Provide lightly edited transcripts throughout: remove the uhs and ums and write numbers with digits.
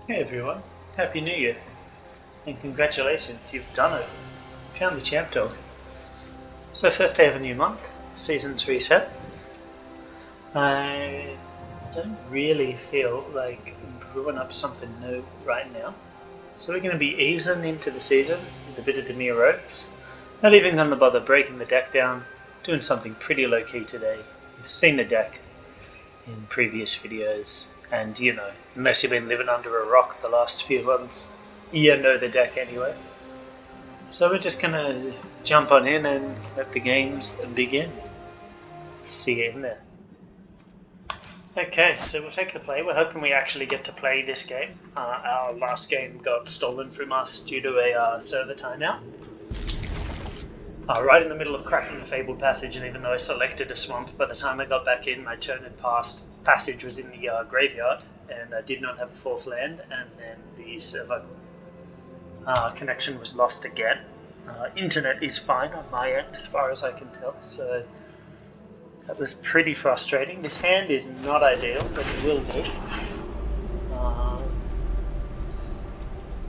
Hey everyone, Happy New Year, and congratulations, you've done it. Found the champ dog. So first day of a new month, season's reset. I don't really feel like brewing up something new right now. So we're going to be easing into the season with a bit of Dimir Rogues. Not even going to bother breaking the deck down, doing something pretty low key today. You've seen the deck in previous videos, and you know, unless you've been living under a rock the last few months, you know the deck anyway. So we're just gonna jump on in and let the games begin. See you in there. Okay, so we'll take the play. We're hoping we actually get to play this game. Our last game got stolen from us due to a server timeout. Right in the middle of cracking the Fabled Passage, and even though I selected a swamp, by the time I got back in, my turn had passed. Passage was in the graveyard, and I did not have a fourth land, and then the server connection was lost again. Internet is fine on my end, as far as I can tell, so that was pretty frustrating. This hand is not ideal, but it will do.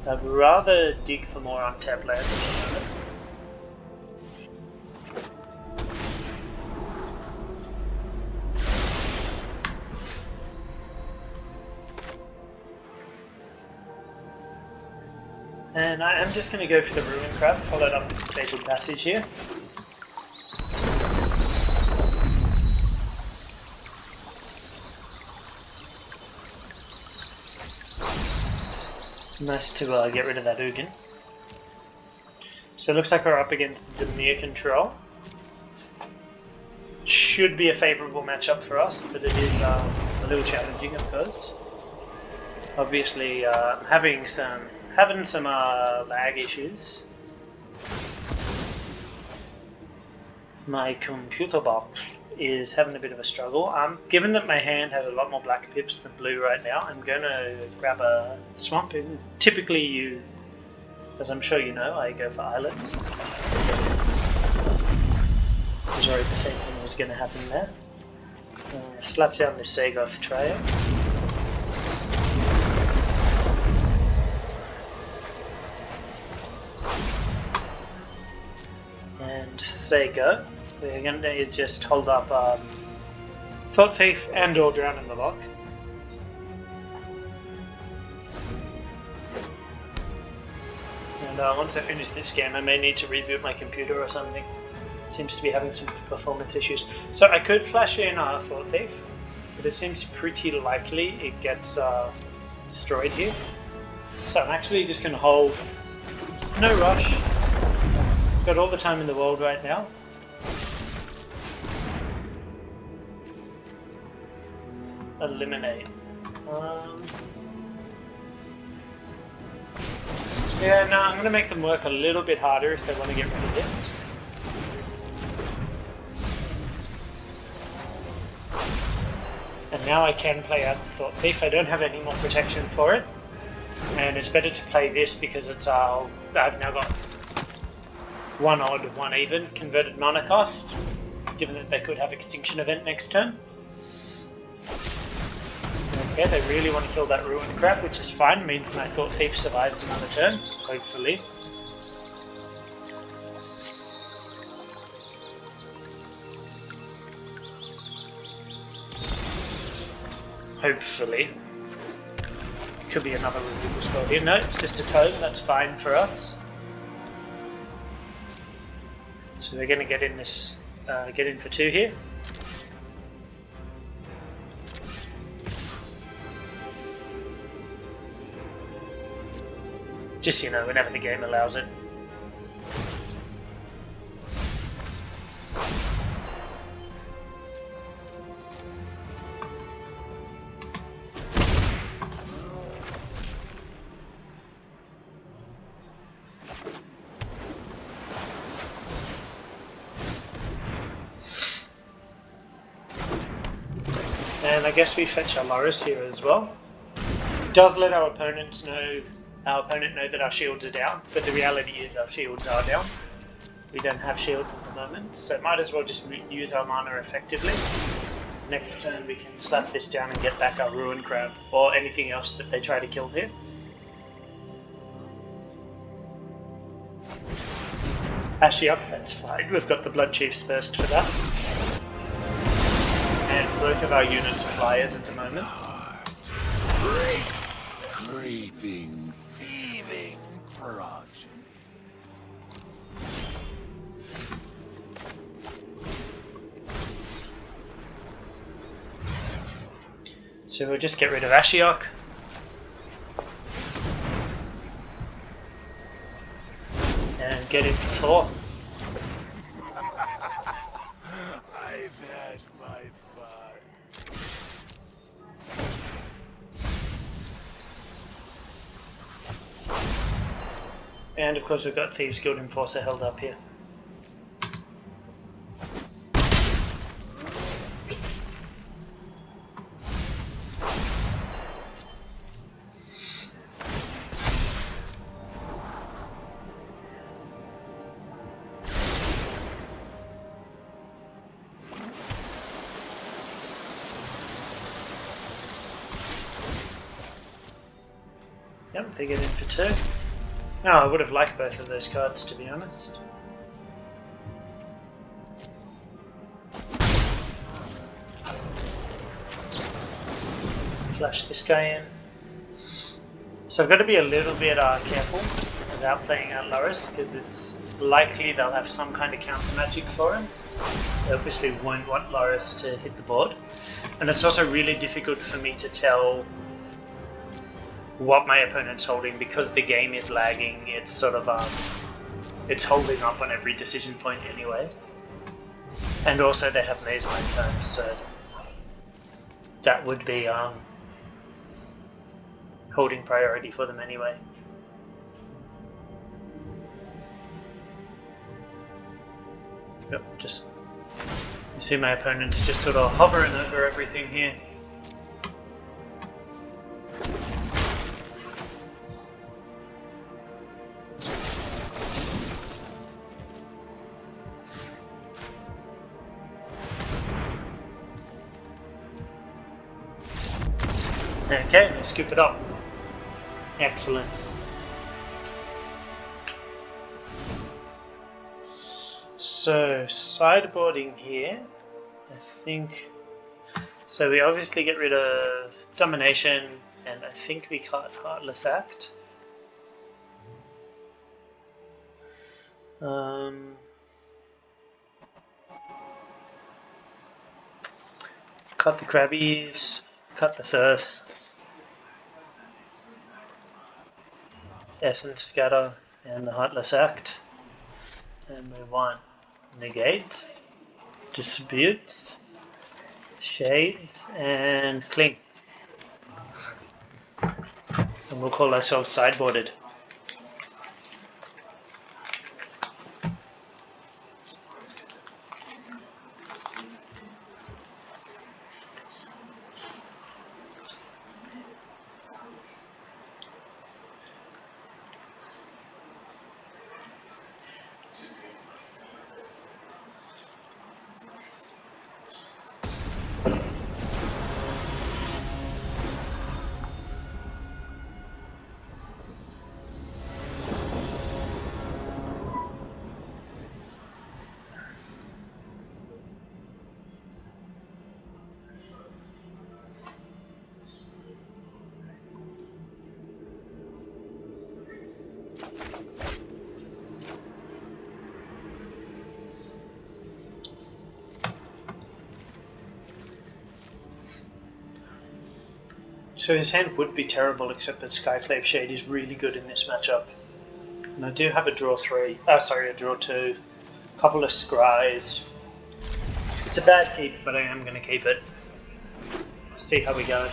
I'd rather dig for more untapped lands at the moment. And I am just going to go for the Ruin Crab, followed up with the Fabled Passage here. Nice to get rid of that Ugin. So it looks like we're up against Dimir Control. Should be a favourable matchup for us, but it is a little challenging, of course. Obviously, having some lag issues. My computer box is having a bit of a struggle. Given that my hand has a lot more black pips than blue right now, I'm going to grab a swamp. And typically, as I'm sure you know, I go for islands. I was worried the same thing was going to happen there. Slap down this Sagoth Trio. And say go. We're going to just hold up Thought Thief and or Drown in the Lock. And once I finish this game, I may need to reboot my computer or something. Seems to be having some performance issues. So I could flash in Thought Thief, but it seems pretty likely it gets destroyed here. So I'm actually just going to hold. No rush. Got all the time in the world right now. Eliminate. Yeah, no, I'm going to make them work a little bit harder if they want to get rid of this. And now I can play out the Thought Thief. I don't have any more protection for it. And it's better to play this because it's I've now got one odd, one even converted mana cost, given that they could have Extinction Event next turn. Okay, they really want to kill that Ruin Crab, which is fine, means my Thought Thief survives another turn, hopefully. Hopefully. Could be another removal spell here. No, it's just a tome, that's fine for us. So we're going to get in this, get in for 2 here. Just, you know, whenever the game allows it. And I guess we fetch our Loris here as well. It does let our opponent know that our shields are down, but the reality is our shields are down. We don't have shields at the moment, so might as well just use our mana effectively. next turn we can slap this down and get back our Ruin Crab, or anything else that they try to kill here. Ashiok, that's fine, we've got the Blood Chief's Thirst for that. And both of our units are flyers at the moment. Creeping, thieving progeny. So we'll just get rid of Ashiok. And get in for Thor. I've had my fun. And of course we've got Thieves Guild Enforcer held up here. Yep, they get in for 2. No, I would have liked both of those cards, to be honest. Flush this guy in. So I've got to be a little bit careful without playing out Loris, because it's likely they'll have some kind of counter magic for him. They obviously won't want Loris to hit the board. And it's also really difficult for me to tell what my opponent's holding, because the game is lagging. It's sort of it's holding up on every decision point anyway, and also they have Maze Mine time, so that would be holding priority for them anyway. Yep, just you see my opponent's just sort of hovering over everything here. Okay, let's scoop it up. Excellent. So, sideboarding here, I think. So, we obviously get rid of Domination, and I think we cut Heartless Act. Cut the Crabbies, cut the Thirsts, Essence Scatter, and the Heartless Act. And move on. Negates, Disputes, Shades, and Cling. And we'll call ourselves sideboarded. So his hand would be terrible, except that Skyclave Shade is really good in this matchup. And I do have a draw 3, a draw 2, a couple of scries. It's a bad keep, but I am going to keep it. See how we go.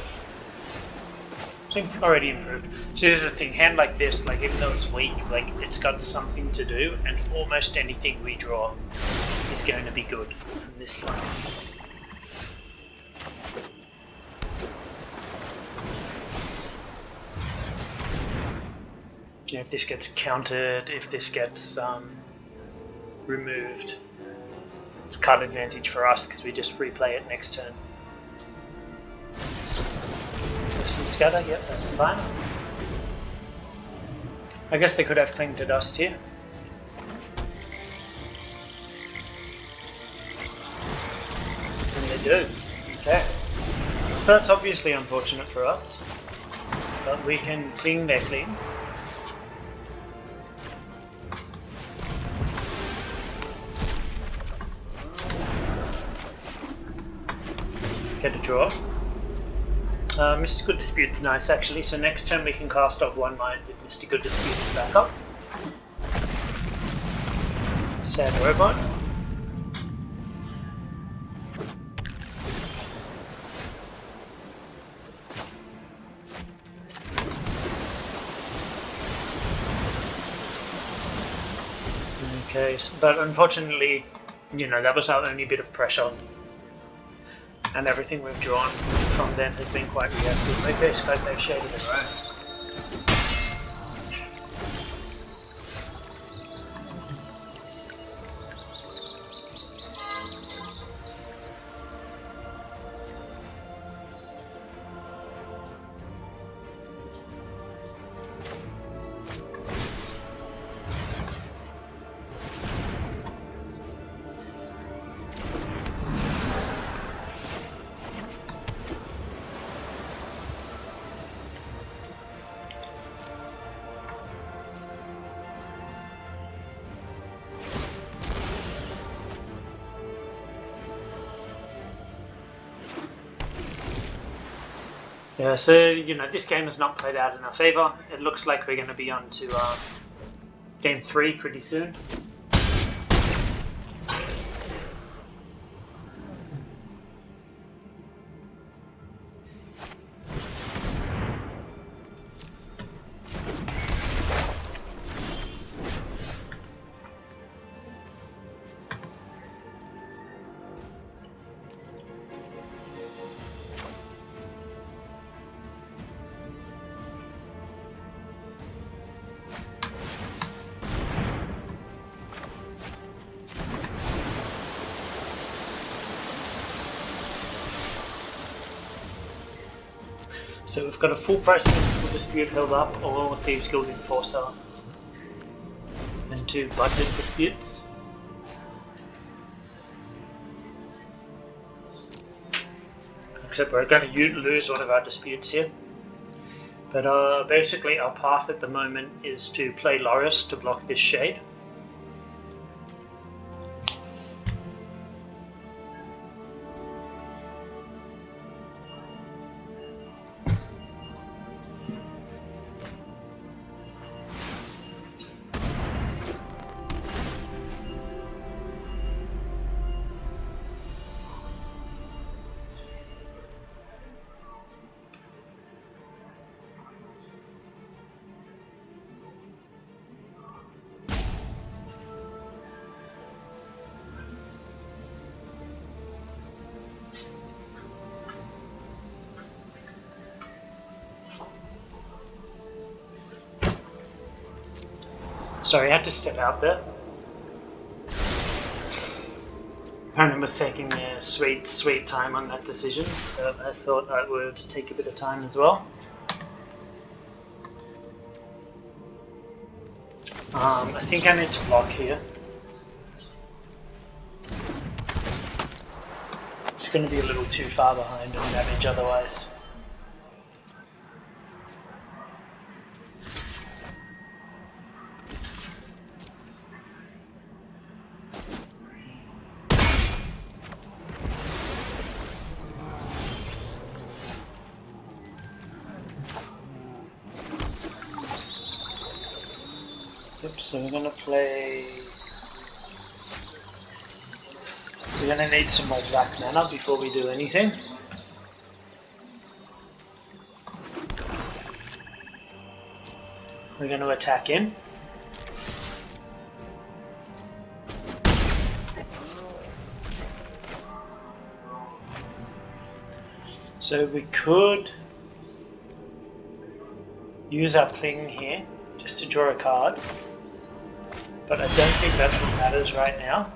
I think already improved. So here's the thing, hand like this, like even though it's weak, like it's got something to do, and almost anything we draw is going to be good from this point. Yeah, if this gets countered, if this gets removed, it's card advantage for us because we just replay it next turn. have some scatter, yep, that's fine. I guess they could have Cling to Dust here. And they do. Okay. So that's obviously unfortunate for us. But we can cling their clean. Get a draw. Mystical Dispute's nice actually, so next turn we can cast off one mind with Mystical Dispute's backup. Sad robot. Okay, but unfortunately, you know, that was our only bit of pressure. And everything we've drawn from them has been quite reactive. Okay, so they've shaded it right. Yeah, so, you know, this game has not played out in our favour. It looks like we're going to be on to game 3 pretty soon. So we've got a full price Mystical Dispute held up, or Thieves Guild Enforcer, and 2 budget disputes. Except we're going to lose one of our disputes here. But basically our path at the moment is to play Loris to block this shade. Sorry, I had to step out there. Apparently was taking their sweet time on that decision, so I thought I would take a bit of time as well. I think I need to block here. It's going to be a little too far behind on damage otherwise. So we're gonna play. We're gonna need some more black mana before we do anything. We're gonna attack in. So we could use our cling here just to draw a card. But I don't think that's what matters right now.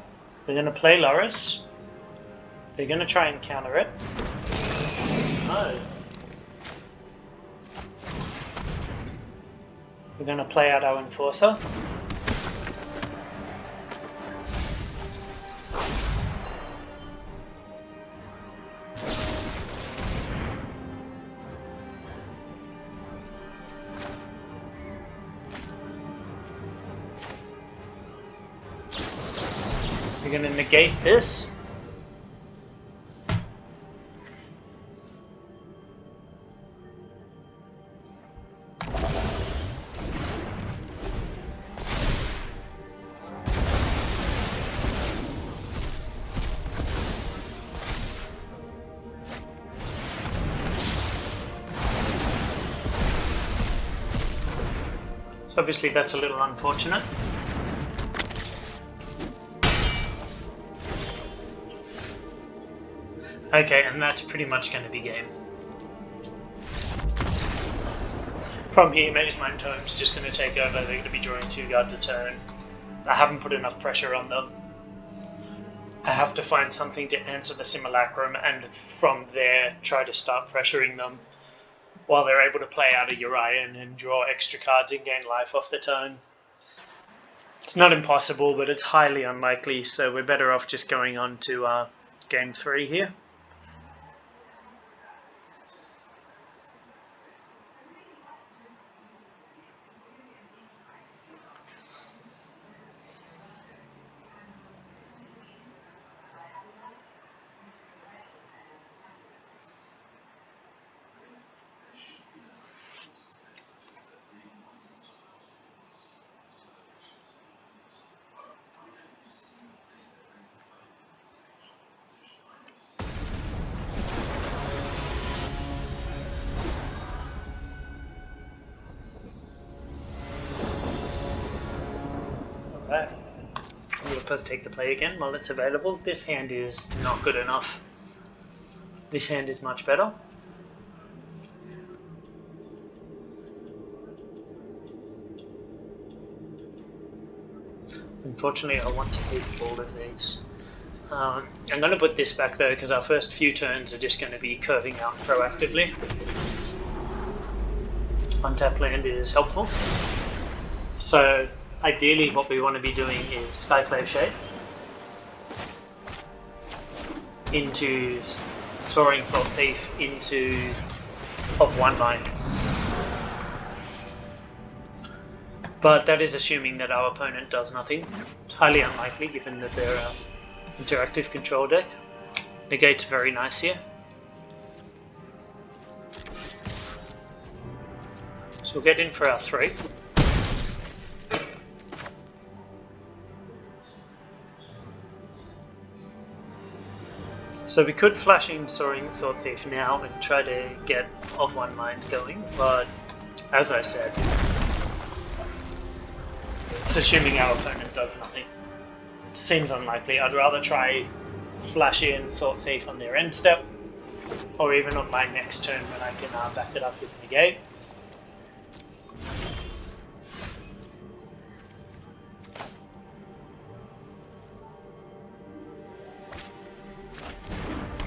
They're going to play Loris. They're going to try and counter it. No. We're going to play out our Enforcer. We're going to negate this. So obviously that's a little unfortunate. Okay, and that's pretty much going to be game. From here, Maze Mine Tome's just going to take over. They're going to be drawing 2 cards a turn. I haven't put enough pressure on them. I have to find something to answer the Simulacrum, and from there try to start pressuring them while they're able to play out a Urian and draw extra cards and gain life off the turn. It's not impossible, but it's highly unlikely, so we're better off just going on to game 3 here. Alright, we'll of course take the play again while it's available. This hand is not good enough. This hand is much better. Unfortunately, I want to keep all of these. I'm going to put this back though, because our first few turns are just going to be curving out proactively. Untap land is helpful. So ideally what we want to be doing is Skyclave Shade into Soaring Thought Thief into of 1 line. But that is assuming that our opponent does nothing. It's highly unlikely given that they're an interactive control deck. Negate's very nice here. So we'll get in for our 3. So we could flash in Soaring Thought Thief now and try to get of 1 mind going, but as I said, it's assuming our opponent does nothing. Seems unlikely. I'd rather try flash in Thought Thief on their end step, or even on my next turn when I can back it up with negate.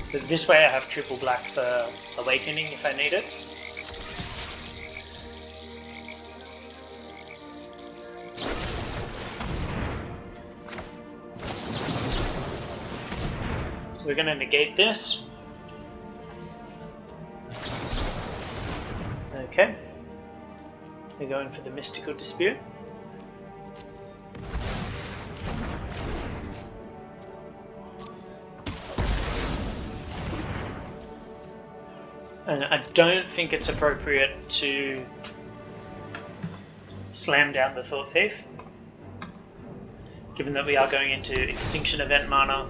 So this way I have triple black for Awakening if I need it. So we're going to negate this. Okay. We're going for the Mystical Dispute. And I don't think it's appropriate to slam down the Thought Thief, given that we are going into Extinction Event mana.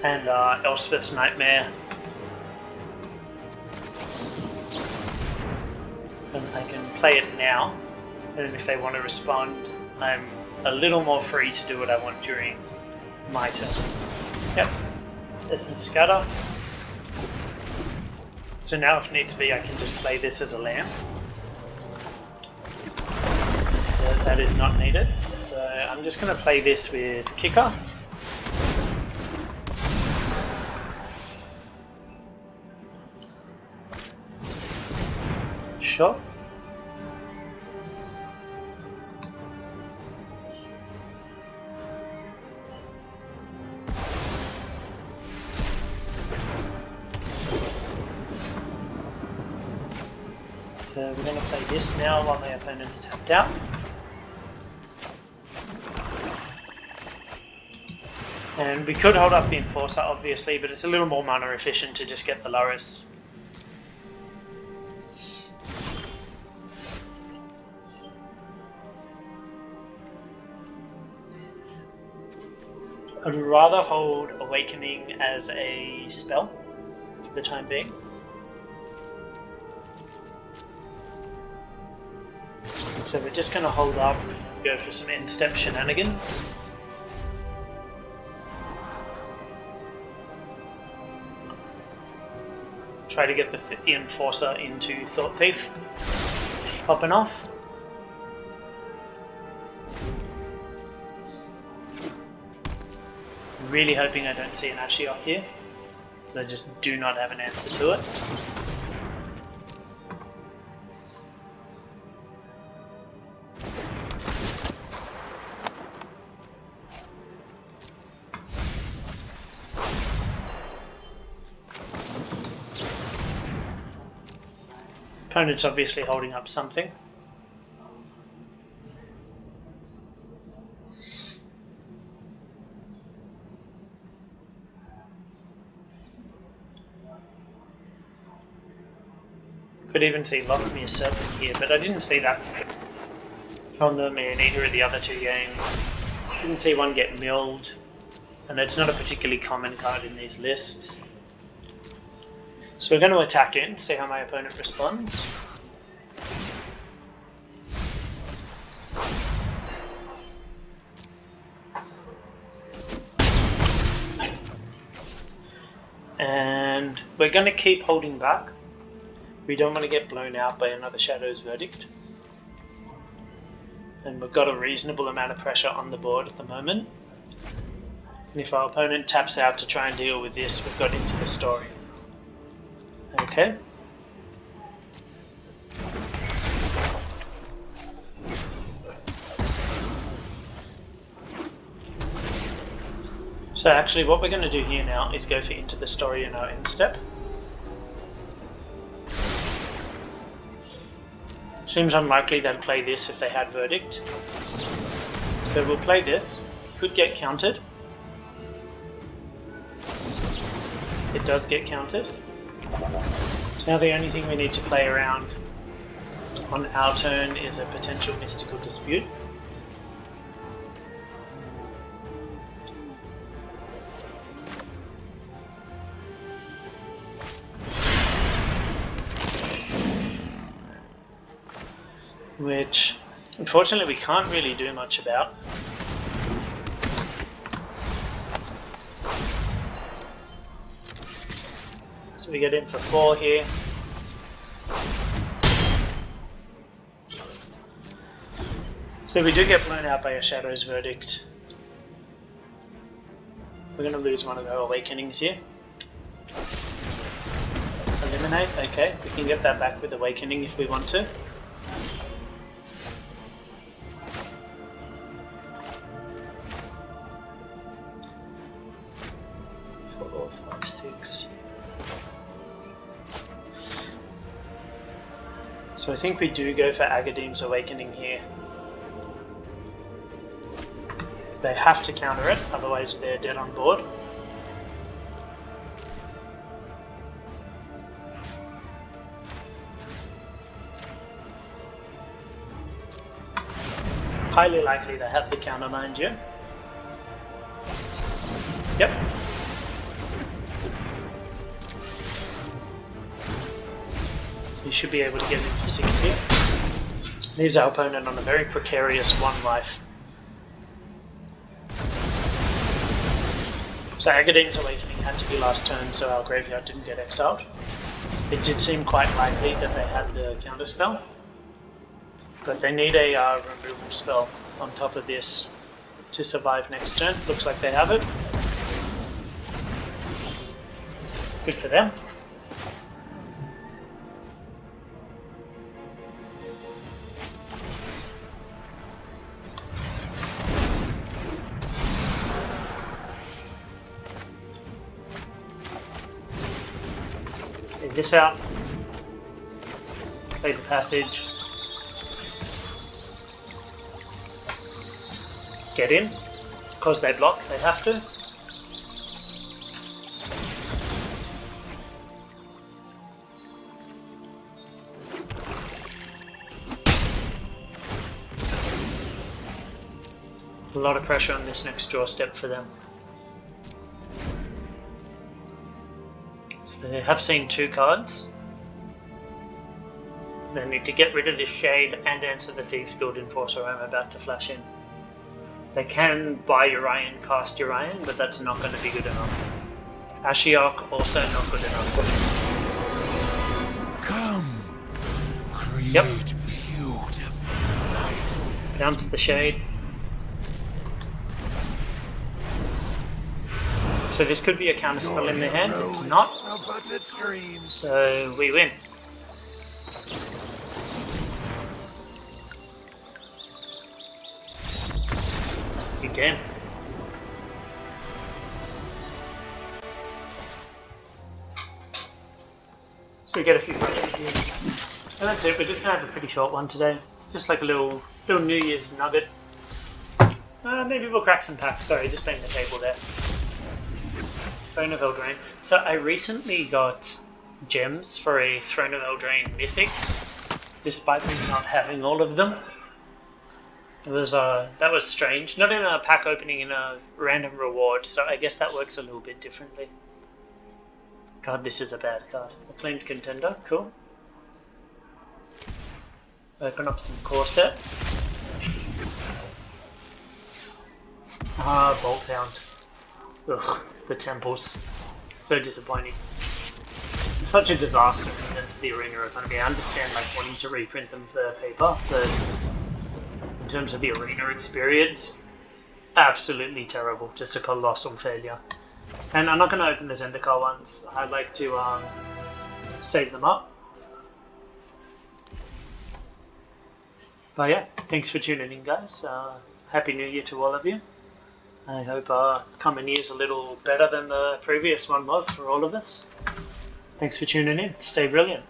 And Elspeth's Nightmare. And I can play it now, and if they want to respond, I'm a little more free to do what I want during my turn. Yep, Essence Scatter. So now if needs be I can just play this as a land. That is not needed, so I'm just going to play this with Kicker. Sure. So we're going to play this now while my opponent's tapped out. And we could hold up the Enforcer obviously, but it's a little more mana efficient to just get the Loris. I'd rather hold Awakening as a spell for the time being. So we're just going to hold up, go for some end step shenanigans. Try to get the Enforcer into Thought Thief, popping off. Really hoping I don't see an Ashiok here, because I just do not have an answer to it. Opponent's obviously holding up something. Could even see Lockmere Serpent here, but I didn't see that from them in either of the other two games. Didn't see one get milled, and it's not a particularly common card in these lists. So we're going to attack in, see how my opponent responds. And we're going to keep holding back. We don't want to get blown out by another Shadow's Verdict. And we've got a reasonable amount of pressure on the board at the moment. And if our opponent taps out to try and deal with this, we've got Into the Story. Okay. So actually what we're going to do here now is go for Into the Story in our end step. Seems unlikely they'd play this if they had Verdict. So we'll play this. Could get countered. It does get countered. So now the only thing we need to play around on our turn is a potential Mystical Dispute. Which, unfortunately, we can't really do much about. So we get in for 4 here. So we do get blown out by a Shadow's Verdict. We're going to lose one of our Awakenings here. Eliminate, okay, we can get that back with Awakening if we want to. 4, 5, 6. So I think we do go for Agadeem's Awakening here. They have to counter it, otherwise they're dead on board. Highly likely they have the counter, mind you. Yep. We should be able to get in for 6 here. Leaves our opponent on a very precarious 1 life. So Agadeem's Awakening had to be last turn, so our graveyard didn't get exiled. It did seem quite likely that they had the counter spell, but they need a removal spell on top of this to survive next turn. Looks like they have it. Good for them. Take this out. Play the passage. Get in. Because they block, they have to. A lot of pressure on this next draw step for them. So they have seen 2 cards. They need to get rid of this Shade and answer the Thieves Guild Enforcer I'm about to flash in. They can buy Urian, cast Urian, but that's not going to be good enough. Ashiok also not good enough. Come, create Yep. beautiful light. Down to the Shade. So this could be a counterspell in their hand, it's not. But a dream. So we win. Again. So we get a few questions here. And that's it, we're just going to have a pretty short one today. It's just like a little New Year's nugget. Maybe we'll crack some packs, sorry, just playing the table there. Throne of Eldraine. So I recently got gems for a Throne of Eldraine Mythic, despite me not having all of them. It was that was strange. Not in a pack opening, in a random reward, so I guess that works a little bit differently. God, this is a bad card. Acclaimed Contender, cool. Open up some core set. Bolt Hound. Ugh, the temples. So disappointing. It's such a disaster compared to the arena economy. I understand like wanting to reprint them for paper, but in terms of the arena experience, absolutely terrible. Just a colossal failure. And I'm not going to open the Zendikar ones. I like to save them up. But yeah, thanks for tuning in, guys. Happy New Year to all of you. I hope coming year's a little better than the previous one was for all of us. Thanks for tuning in. Stay brilliant.